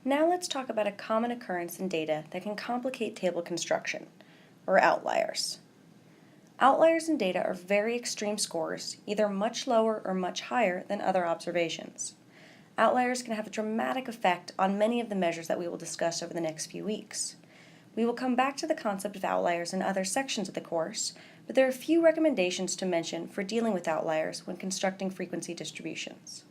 Now let's talk about a common occurrence in data that can complicate table construction, or outliers. Outliers in data are very extreme scores, either much lower or much higher than other observations. Outliers can have a dramatic effect on many of the measures that we will discuss over the next few weeks. We will come back to the concept of outliers in other sections of the course, but there are a few recommendations to mention for dealing with outliers when constructing frequency distributions.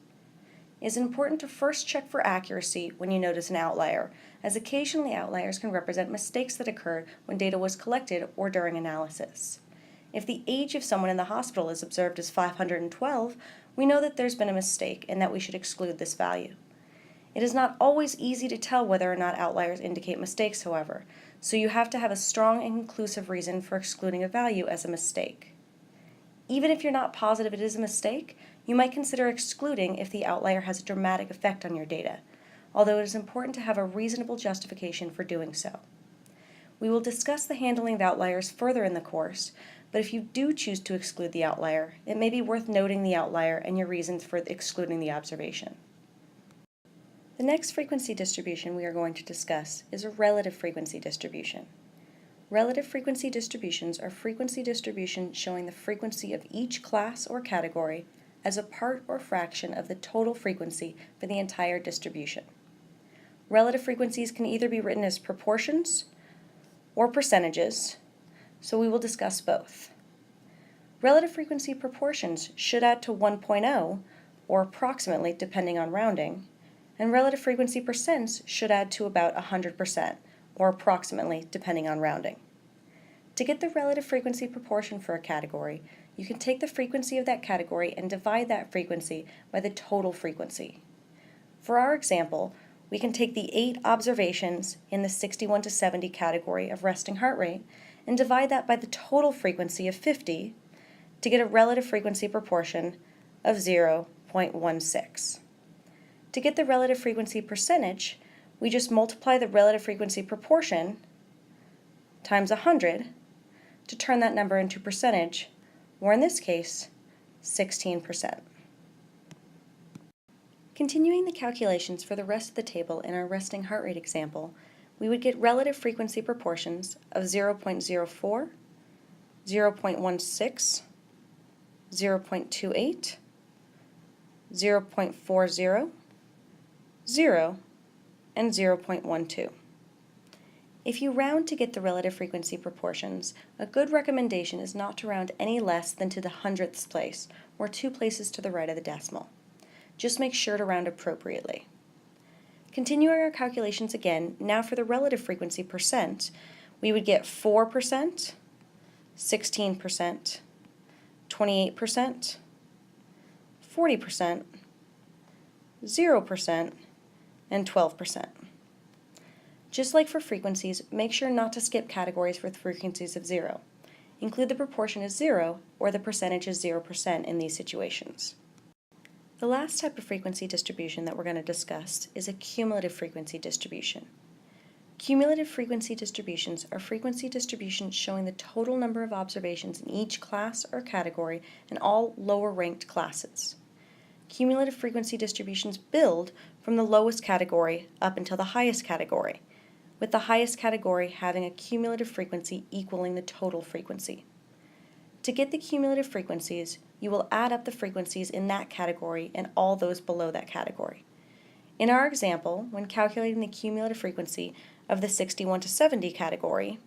It is important to first check for accuracy when you notice an outlier, as occasionally outliers can represent mistakes that occurred when data was collected or during analysis. If the age of someone in the hospital is observed as 512, we know that there's been a mistake and that we should exclude this value. It is not always easy to tell whether or not outliers indicate mistakes, however, so you have to have a strong and conclusive reason for excluding a value as a mistake. Even if you're not positive it is a mistake, you might consider excluding if the outlier has a dramatic effect on your data, although it is important to have a reasonable justification for doing so. We will discuss the handling of outliers further in the course, but if you do choose to exclude the outlier, it may be worth noting the outlier and your reasons for excluding the observation. The next frequency distribution we are going to discuss is a relative frequency distribution. Relative frequency distributions are frequency distributions showing the frequency of each class or category as a part or fraction of the total frequency for the entire distribution. Relative frequencies can either be written as proportions or percentages, so we will discuss both. Relative frequency proportions should add to 1.0, or approximately depending on rounding, and relative frequency percents should add to about 100%, or approximately depending on rounding. To get the relative frequency proportion for a category, you can take the frequency of that category and divide that frequency by the total frequency. For our example, we can take the 8 observations in the 61 to 70 category of resting heart rate and divide that by the total frequency of 50 to get a relative frequency proportion of 0.16. To get the relative frequency percentage, we just multiply the relative frequency proportion times 100 to turn that number into percentage, or in this case, 16%. Continuing the calculations for the rest of the table in our resting heart rate example, we would get relative frequency proportions of 0.04, 0.16, 0.28, 0.40, 0, and 0.12. If you round to get the relative frequency proportions, a good recommendation is not to round any less than to the hundredths place, or 2 places to the right of the decimal. Just make sure to round appropriately. Continuing our calculations again, now for the relative frequency percent, we would get 4%, 16%, 28%, 40%, 0%, and 12%. Just like for frequencies, make sure not to skip categories with frequencies of 0. Include the proportion as 0 or the percentage as 0% in these situations. The last type of frequency distribution that we're going to discuss is a cumulative frequency distribution. Cumulative frequency distributions are frequency distributions showing the total number of observations in each class or category in all lower-ranked classes. Cumulative frequency distributions build from the lowest category up until the highest category, with the highest category having a cumulative frequency equaling the total frequency. To get the cumulative frequencies, you will add up the frequencies in that category and all those below that category. In our example, when calculating the cumulative frequency of the 61 to 70 category,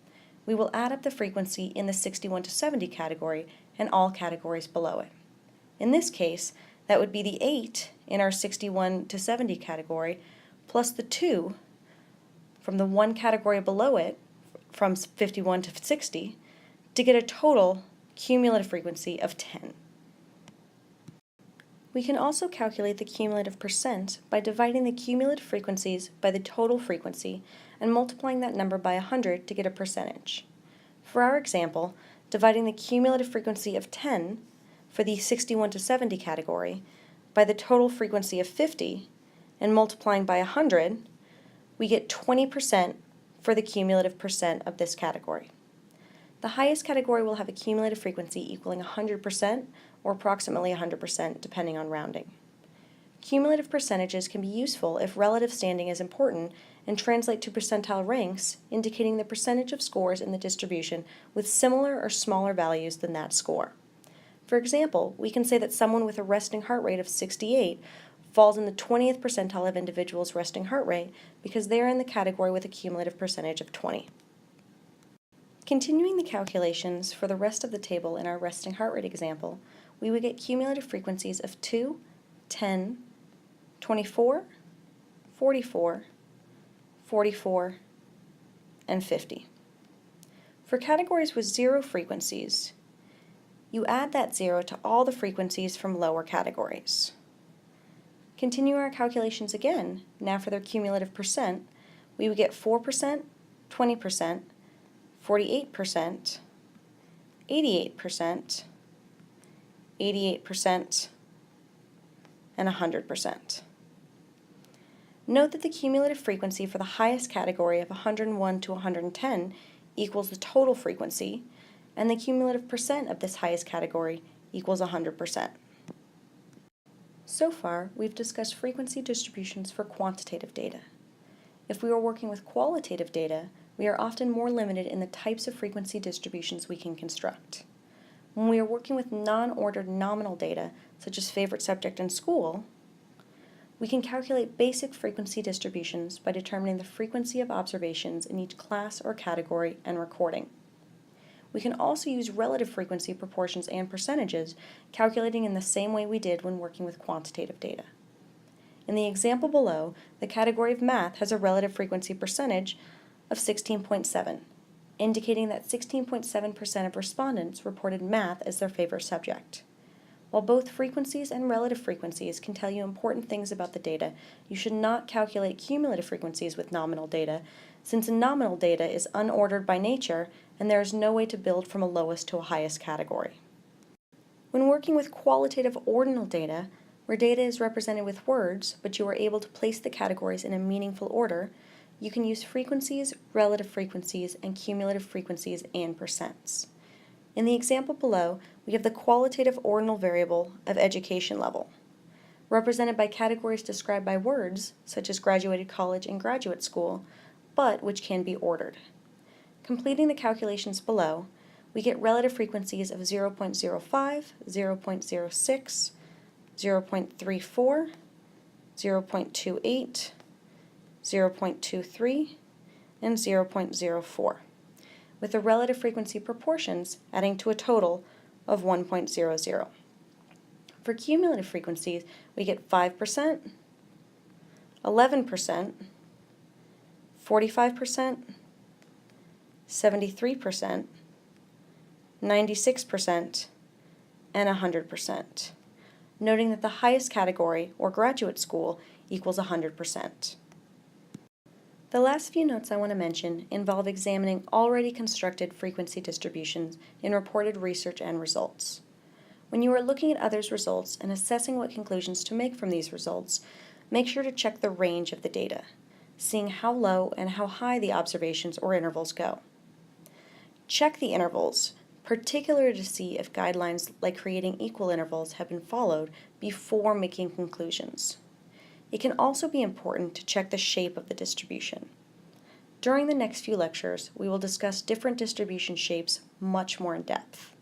we will add up the frequency in the 61 to 70 category and all categories below it. In this case, that would be the 8 in our 61 to 70 category plus the 2 from the one category below it, from 51 to 60, to get a total cumulative frequency of 10. We can also calculate the cumulative percent by dividing the cumulative frequencies by the total frequency and multiplying that number by 100 to get a percentage. For our example, dividing the cumulative frequency of 10 for the 61 to 70 category by the total frequency of 50 and multiplying by 100, we get 20% for the cumulative percent of this category. The highest category will have a cumulative frequency equaling 100% or approximately 100% depending on rounding. Cumulative percentages can be useful if relative standing is important and translate to percentile ranks, indicating the percentage of scores in the distribution with similar or smaller values than that score. For example, we can say that someone with a resting heart rate of 68 falls in the 20th percentile of individuals' resting heart rate because they are in the category with a cumulative percentage of 20. Continuing the calculations for the rest of the table in our resting heart rate example, we would get cumulative frequencies of 2, 10, 24, 44, 44, and 50. For categories with 0 frequencies, you add that 0 to all the frequencies from lower categories. Continue our calculations again. Now for their cumulative percent, we would get 4%, 20%, 48%, 88%, 88%, and 100%. Note that the cumulative frequency for the highest category of 101 to 110 equals the total frequency, and the cumulative percent of this highest category equals 100%. So far, we've discussed frequency distributions for quantitative data. If we are working with qualitative data, we are often more limited in the types of frequency distributions we can construct. When we are working with non-ordered nominal data, such as favorite subject in school, we can calculate basic frequency distributions by determining the frequency of observations in each class or category and recording. We can also use relative frequency proportions and percentages, calculating in the same way we did when working with quantitative data. In the example below, the category of math has a relative frequency percentage of 16.7, indicating that 16.7% of respondents reported math as their favorite subject. While both frequencies and relative frequencies can tell you important things about the data, you should not calculate cumulative frequencies with nominal data, since nominal data is unordered by nature and there is no way to build from a lowest to a highest category. When working with qualitative ordinal data, where data is represented with words, but you are able to place the categories in a meaningful order, you can use frequencies, relative frequencies, and cumulative frequencies and percents. In the example below, we have the qualitative ordinal variable of education level, represented by categories described by words, such as graduated college and graduate school, but which can be ordered. Completing the calculations below, we get relative frequencies of 0.05, 0.06, 0.34, 0.28, 0.23, and 0.04. with the relative frequency proportions adding to a total of 1.00. For cumulative frequencies, we get 5%, 11%, 45%, 73%, 96%, and 100%, noting that the highest category, or graduate school, equals 100%. The last few notes I want to mention involve examining already constructed frequency distributions in reported research and results. When you are looking at others' results and assessing what conclusions to make from these results, make sure to check the range of the data, seeing how low and how high the observations or intervals go. Check the intervals, particularly to see if guidelines like creating equal intervals have been followed before making conclusions. It can also be important to check the shape of the distribution. During the next few lectures, we will discuss different distribution shapes much more in depth.